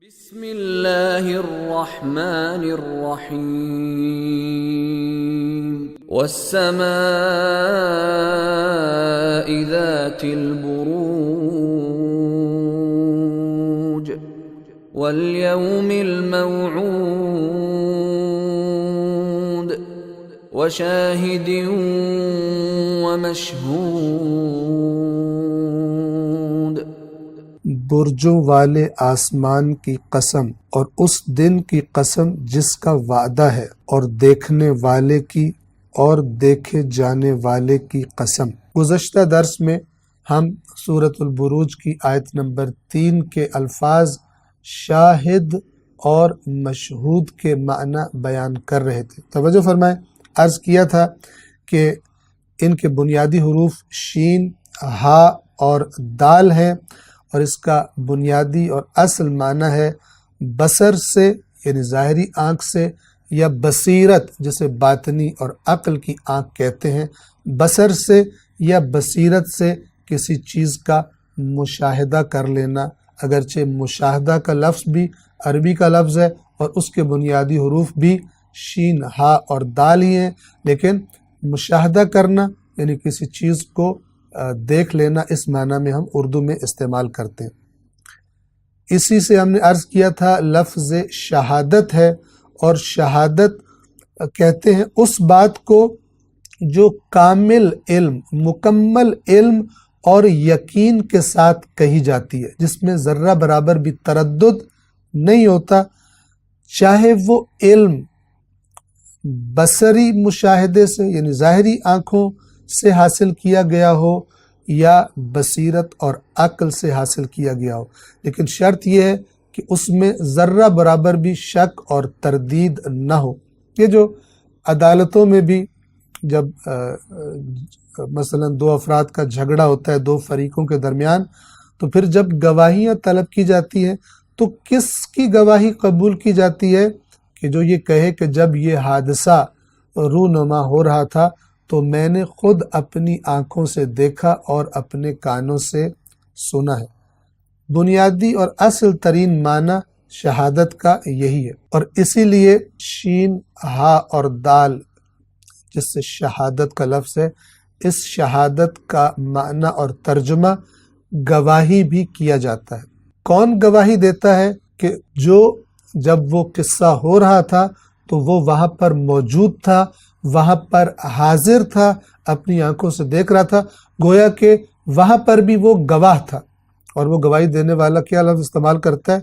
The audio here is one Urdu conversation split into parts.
بسم اللہ الرحمن الرحیم والسماء ذات البروج واليوم الموعود وشاہد ومشہود۔ برجوں والے آسمان کی قسم اور اس دن کی قسم جس کا وعدہ ہے، اور دیکھنے والے کی اور دیکھے جانے والے کی قسم۔ گزشتہ درس میں ہم سورۃ البروج کی آیت نمبر 3 کے الفاظ شاہد اور مشہود کے معنی بیان کر رہے تھے۔ توجہ فرمائیں، عرض کیا تھا کہ ان کے بنیادی حروف شین، ہا اور دال ہیں، اور اس کا بنیادی اور اصل معنی ہے بصر سے یعنی ظاہری آنکھ سے، یا بصیرت جسے باطنی اور عقل کی آنکھ کہتے ہیں، بصر سے یا بصیرت سے کسی چیز کا مشاہدہ کر لینا۔ اگرچہ مشاہدہ کا لفظ بھی عربی کا لفظ ہے اور اس کے بنیادی حروف بھی شین، ہا اور دال ہی ہیں، لیکن مشاہدہ کرنا یعنی کسی چیز کو دیکھ لینا اس معنی میں ہم اردو میں استعمال کرتے ہیں۔ اسی سے ہم نے عرض کیا تھا لفظ شہادت ہے، اور شہادت کہتے ہیں اس بات کو جو کامل علم، مکمل علم اور یقین کے ساتھ کہی جاتی ہے، جس میں ذرہ برابر بھی تردد نہیں ہوتا، چاہے وہ علم بصری مشاہدے سے یعنی ظاہری آنکھوں سے حاصل کیا گیا ہو یا بصیرت اور عقل سے حاصل کیا گیا ہو، لیکن شرط یہ ہے کہ اس میں ذرہ برابر بھی شک اور تردید نہ ہو۔ یہ جو عدالتوں میں بھی جب مثلا دو افراد کا جھگڑا ہوتا ہے دو فریقوں کے درمیان، تو پھر جب گواہیاں طلب کی جاتی ہیں تو کس کی گواہی قبول کی جاتی ہے کہ جو یہ کہے کہ جب یہ حادثہ رونما ہو رہا تھا تو میں نے خود اپنی آنکھوں سے دیکھا اور اپنے کانوں سے سنا ہے۔ بنیادی اور اصل ترین معنی شہادت کا یہی ہے، اور اسی لیے شین، ہا اور دال جس سے شہادت کا لفظ ہے، اس شہادت کا معنی اور ترجمہ گواہی بھی کیا جاتا ہے۔ کون گواہی دیتا ہے؟ کہ جو جب وہ قصہ ہو رہا تھا تو وہ وہاں پر موجود تھا، وہاں پر حاضر تھا، اپنی آنکھوں سے دیکھ رہا تھا، گویا کہ وہاں پر بھی وہ گواہ تھا۔ اور وہ گواہی دینے والا کیا لفظ استعمال کرتا ہے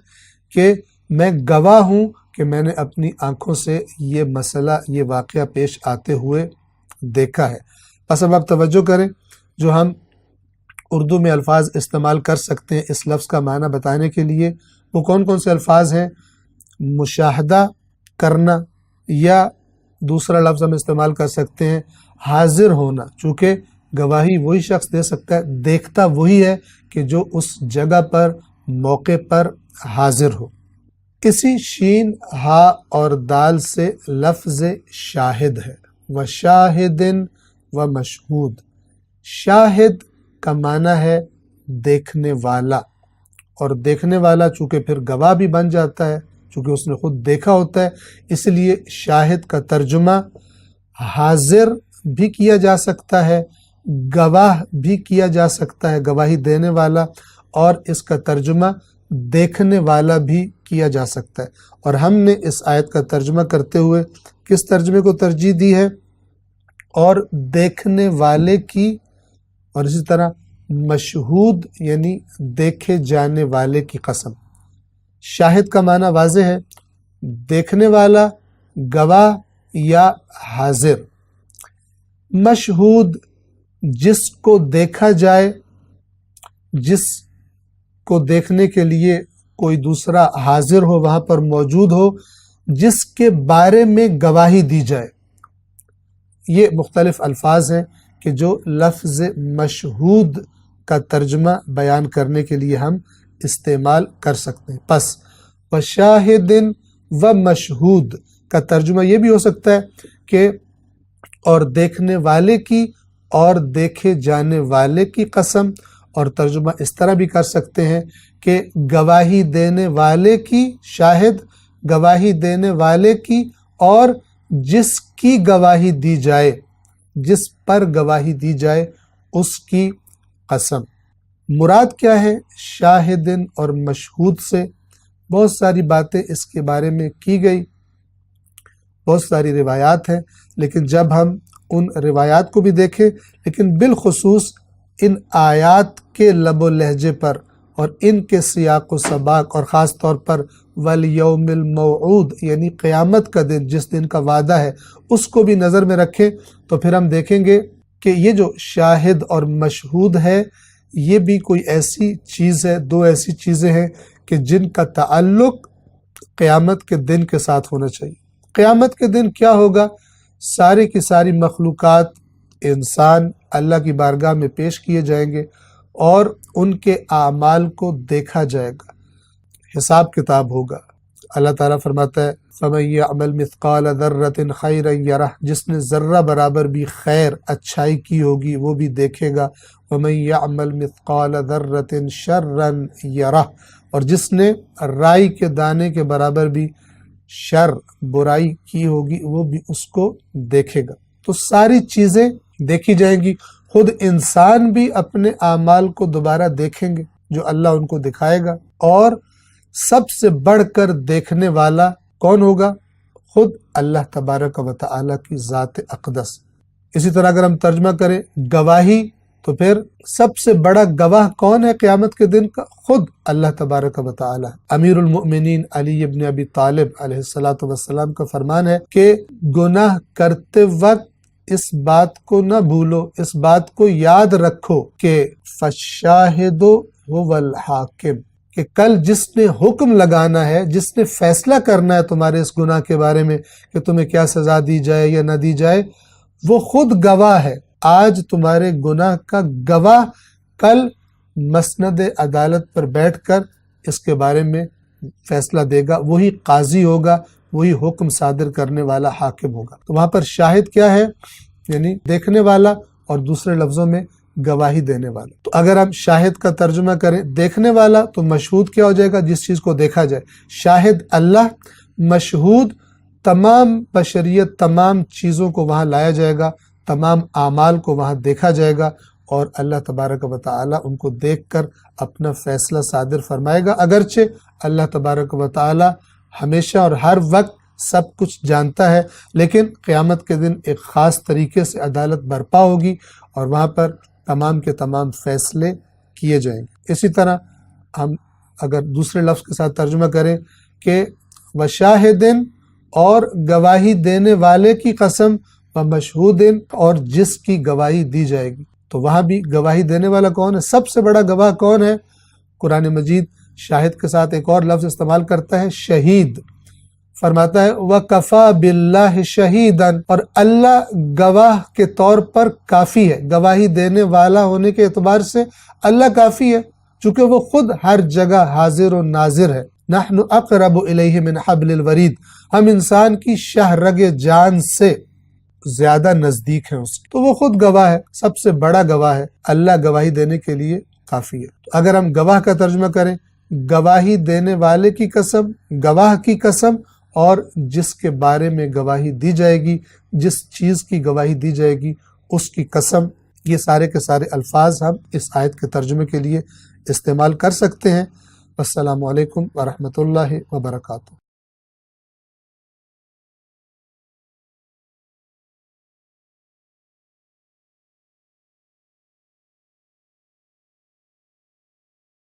کہ میں گواہ ہوں کہ میں نے اپنی آنکھوں سے یہ مسئلہ، یہ واقعہ پیش آتے ہوئے دیکھا ہے۔ بس اب آپ توجہ کریں، جو ہم اردو میں الفاظ استعمال کر سکتے ہیں اس لفظ کا معنی بتانے کے لیے، وہ کون کون سے الفاظ ہیں؟ مشاہدہ کرنا، یا دوسرا لفظ ہم استعمال کر سکتے ہیں حاضر ہونا، چونکہ گواہی وہی شخص دے سکتا ہے، دیکھتا وہی ہے کہ جو اس جگہ پر، موقع پر حاضر ہو۔ اسی شین، ہا اور دال سے لفظ شاہد ہے، وشاہد ومشہود۔ شاہد کا معنی ہے دیکھنے والا، اور دیکھنے والا چونکہ پھر گواہ بھی بن جاتا ہے، چونکہ اس نے خود دیکھا ہوتا ہے، اس لیے شاہد کا ترجمہ حاضر بھی کیا جا سکتا ہے، گواہ بھی کیا جا سکتا ہے، گواہی دینے والا، اور اس کا ترجمہ دیکھنے والا بھی کیا جا سکتا ہے۔ اور ہم نے اس آیت کا ترجمہ کرتے ہوئے کس ترجمے کو ترجیح دی ہے؟ اور دیکھنے والے کی، اور اسی طرح مشہود یعنی دیکھے جانے والے کی قسم۔ شاہد کا معنی واضح ہے، دیکھنے والا، گواہ یا حاضر۔ مشہود جس کو دیکھا جائے، جس کو دیکھنے کے لیے کوئی دوسرا حاضر ہو، وہاں پر موجود ہو، جس کے بارے میں گواہی دی جائے۔ یہ مختلف الفاظ ہیں کہ جو لفظ مشہود کا ترجمہ بیان کرنے کے لیے ہم استعمال کر سکتے ہیں۔ پس وشاہد ومشہود کا ترجمہ یہ بھی ہو سکتا ہے کہ اور دیکھنے والے کی اور دیکھے جانے والے کی قسم، اور ترجمہ اس طرح بھی کر سکتے ہیں کہ گواہی دینے والے کی، شاہد گواہی دینے والے کی، اور جس کی گواہی دی جائے، جس پر گواہی دی جائے اس کی قسم۔ مراد کیا ہے شاہدن اور مشہود سے؟ بہت ساری باتیں اس کے بارے میں کی گئی، بہت ساری روایات ہیں، لیکن جب ہم ان روایات کو بھی دیکھیں، لیکن بالخصوص ان آیات کے لب و لہجے پر اور ان کے سیاق و سباق، اور خاص طور پر والیوم الموعود یعنی قیامت کا دن، جس دن کا وعدہ ہے، اس کو بھی نظر میں رکھیں تو پھر ہم دیکھیں گے کہ یہ جو شاہد اور مشہود ہے، یہ بھی کوئی ایسی چیز ہے، دو ایسی چیزیں ہیں کہ جن کا تعلق قیامت کے دن کے ساتھ ہونا چاہیے۔ قیامت کے دن کیا ہوگا؟ ساری کی ساری مخلوقات، انسان اللہ کی بارگاہ میں پیش کیے جائیں گے اور ان کے اعمال کو دیکھا جائے گا، حساب کتاب ہوگا۔ اللہ تعالیٰ فرماتا ہے فَمَن يَعْمَلْ مِثْقَالَ ذَرَّةٍ خَيْرًا يَرَهُ، جس نے ذرہ برابر بھی خیر اچھائی کی ہوگی وہ بھی دیکھے گا۔ وَمَن يَعْمَلْ مِثْقَالَ ذَرَّةٍ شَرًّا يَرَهُ، اور جس نے رائی کے دانے کے برابر بھی شر برائی کی ہوگی وہ بھی اس کو دیکھے گا۔ تو ساری چیزیں دیکھی جائیں گی، خود انسان بھی اپنے اعمال کو دوبارہ دیکھیں گے جو اللہ ان کو دکھائے گا، اور سب سے بڑھ کر دیکھنے والا کون ہوگا؟ خود اللہ تبارک و تعالیٰ کی ذات اقدس۔ اسی طرح اگر ہم ترجمہ کریں گواہی، تو پھر سب سے بڑا گواہ کون ہے قیامت کے دن کا؟ خود اللہ تبارک و تعالیٰ۔ امیر المؤمنین علی ابن ابی طالب علیہ السلام کا فرمان ہے کہ گناہ کرتے وقت اس بات کو نہ بھولو، اس بات کو یاد رکھو کہ فالشاہد هو الحاکم، کہ کل جس نے حکم لگانا ہے، جس نے فیصلہ کرنا ہے تمہارے اس گناہ کے بارے میں کہ تمہیں کیا سزا دی جائے یا نہ دی جائے، وہ خود گواہ ہے۔ آج تمہارے گناہ کا گواہ کل مسند عدالت پر بیٹھ کر اس کے بارے میں فیصلہ دے گا، وہی قاضی ہوگا، وہی حکم صادر کرنے والا حاکم ہوگا۔ تو وہاں پر شاہد کیا ہے؟ یعنی دیکھنے والا، اور دوسرے لفظوں میں گواہی دینے والا۔ تو اگر ہم شاہد کا ترجمہ کریں دیکھنے والا، تو مشہود کیا ہو جائے گا؟ جس چیز کو دیکھا جائے۔ شاہد اللہ، مشہود تمام بشریت، تمام چیزوں کو وہاں لایا جائے گا، تمام اعمال کو وہاں دیکھا جائے گا، اور اللہ تبارک و تعالیٰ ان کو دیکھ کر اپنا فیصلہ صادر فرمائے گا۔ اگرچہ اللہ تبارک و تعالیٰ ہمیشہ اور ہر وقت سب کچھ جانتا ہے، لیکن قیامت کے دن ایک خاص طریقے سے عدالت برپا ہوگی اور وہاں پر تمام کے تمام فیصلے کیے جائیں گے۔ اسی طرح ہم اگر دوسرے لفظ کے ساتھ ترجمہ کریں کہ وشاہدن، اور گواہی دینے والے کی قسم، ومشہودن، اور جس کی گواہی دی جائے گی، تو وہاں بھی گواہی دینے والا کون ہے؟ سب سے بڑا گواہ کون ہے؟ قرآن مجید شاہد کے ساتھ ایک اور لفظ استعمال کرتا ہے، شہید۔ فرماتا ہے وَكَفَى بِاللَّهِ شَهِيدًا، اور اللہ گواہ کے طور پر کافی ہے، گواہی دینے والا ہونے کے اعتبار سے اللہ کافی ہے، چونکہ وہ خود ہر جگہ حاضر و ناظر ہے۔ نحن اقرب الیہ من حبل الورید، ہم انسان کی شہ رگ جان سے زیادہ نزدیک ہیں اس کے، تو وہ خود گواہ ہے، سب سے بڑا گواہ ہے، اللہ گواہی دینے کے لیے کافی ہے۔ تو اگر ہم گواہ کا ترجمہ کریں گواہی دینے والے کی قسم، گواہ کی قسم، اور جس کے بارے میں گواہی دی جائے گی، جس چیز کی گواہی دی جائے گی اس کی قسم، یہ سارے کے سارے الفاظ ہم اس آیت کے ترجمے کے لیے استعمال کر سکتے ہیں۔ السلام علیکم ورحمۃ اللہ وبرکاتہ۔